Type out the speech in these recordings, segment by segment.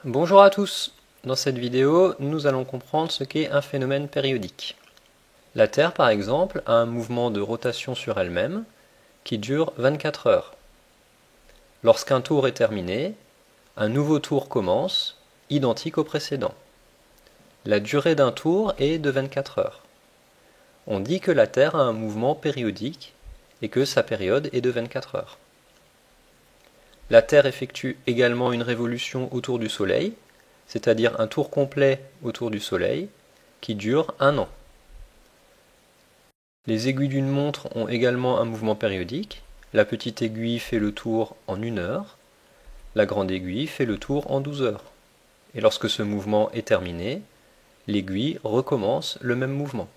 Bonjour à tous. Dans cette vidéo, nous allons comprendre ce qu'est un phénomène périodique. La Terre, par exemple, a un mouvement de rotation sur elle-même qui dure 24 heures. Lorsqu'un tour est terminé, un nouveau tour commence, identique au précédent. La durée d'un tour est de 24 heures. On dit que la Terre a un mouvement périodique et que sa période est de 24 heures. La Terre effectue également une révolution autour du Soleil, c'est-à-dire un tour complet autour du Soleil, qui dure 1 an. Les aiguilles d'une montre ont également un mouvement périodique. La petite aiguille fait le tour en 1 heure, la grande aiguille fait le tour en 12 heures. Et lorsque ce mouvement est terminé, l'aiguille recommence le même mouvement.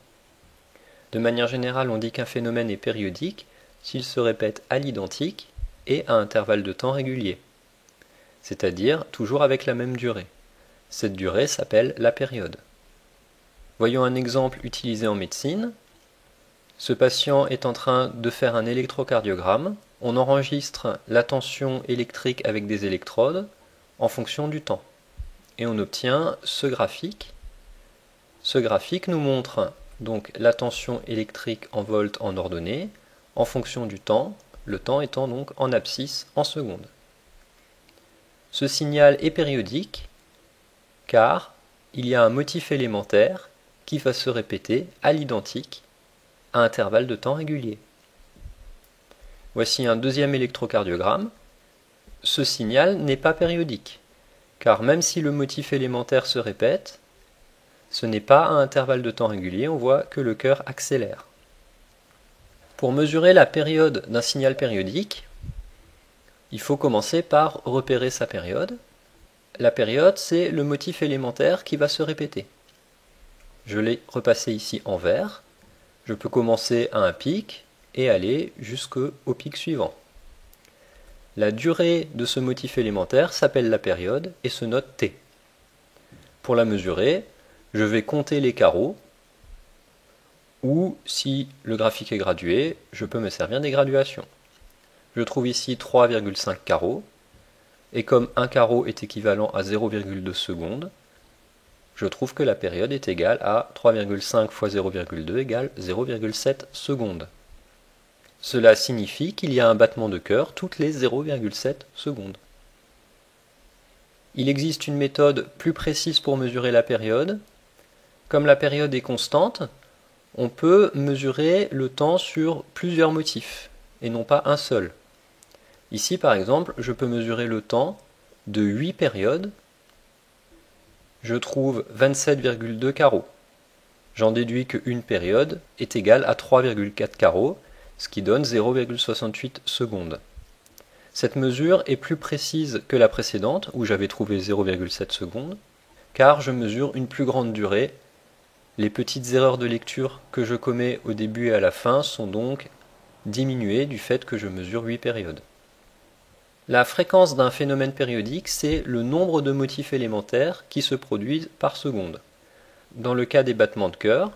De manière générale, on dit qu'un phénomène est périodique s'il se répète à l'identique et à intervalles de temps réguliers, c'est-à-dire toujours avec la même durée. Cette durée s'appelle la période. Voyons un exemple utilisé en médecine. Ce patient est en train de faire un électrocardiogramme. On enregistre la tension électrique avec des électrodes en fonction du temps. Et on obtient ce graphique. Ce graphique nous montre donc la tension électrique en volts en ordonnée en fonction du temps, le temps étant donc en abscisse en secondes. Ce signal est périodique car il y a un motif élémentaire qui va se répéter à l'identique à intervalles de temps réguliers. Voici un deuxième électrocardiogramme. Ce signal n'est pas périodique, car même si le motif élémentaire se répète, ce n'est pas à intervalles de temps réguliers, on voit que le cœur accélère. Pour mesurer la période d'un signal périodique, il faut commencer par repérer sa période. La période, c'est le motif élémentaire qui va se répéter. Je l'ai repassé ici en vert. Je peux commencer à un pic et aller jusqu'au pic suivant. La durée de ce motif élémentaire s'appelle la période et se note T. Pour la mesurer, je vais compter les carreaux, ou si le graphique est gradué, je peux me servir des graduations. Je trouve ici 3,5 carreaux, et comme un carreau est équivalent à 0,2 secondes, je trouve que la période est égale à 3,5 fois 0,2 égale 0,7 secondes. Cela signifie qu'il y a un battement de cœur toutes les 0,7 secondes. Il existe une méthode plus précise pour mesurer la période. Comme la période est constante, on peut mesurer le temps sur plusieurs motifs, et non pas un seul. Ici, par exemple, je peux mesurer le temps de 8 périodes. Je trouve 27,2 carreaux. J'en déduis qu'une période est égale à 3,4 carreaux, ce qui donne 0,68 secondes. Cette mesure est plus précise que la précédente, où j'avais trouvé 0,7 secondes, car je mesure une plus grande durée. Les petites erreurs de lecture que je commets au début et à la fin sont donc diminuées du fait que je mesure 8 périodes. La fréquence d'un phénomène périodique, c'est le nombre de motifs élémentaires qui se produisent par seconde. Dans le cas des battements de cœur,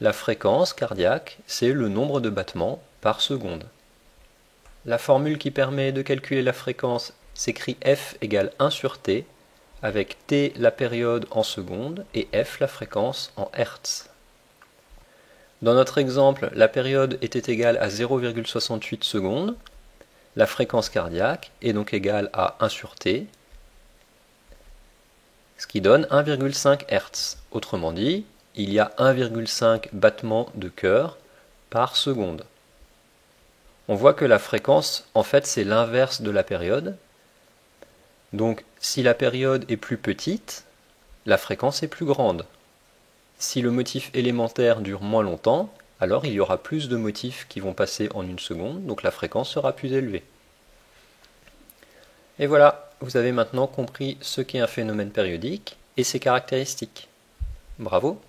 la fréquence cardiaque, c'est le nombre de battements par seconde. La formule qui permet de calculer la fréquence s'écrit F égale 1 sur T, avec T la période en secondes et F la fréquence en Hertz. Dans notre exemple, la période était égale à 0,68 secondes, la fréquence cardiaque est donc égale à 1 sur T, ce qui donne 1,5 Hertz. Autrement dit, il y a 1,5 battements de cœur par seconde. On voit que la fréquence, en fait, c'est l'inverse de la période. Donc, si la période est plus petite, la fréquence est plus grande. Si le motif élémentaire dure moins longtemps, alors il y aura plus de motifs qui vont passer en 1 seconde, donc la fréquence sera plus élevée. Et voilà, vous avez maintenant compris ce qu'est un phénomène périodique et ses caractéristiques. Bravo!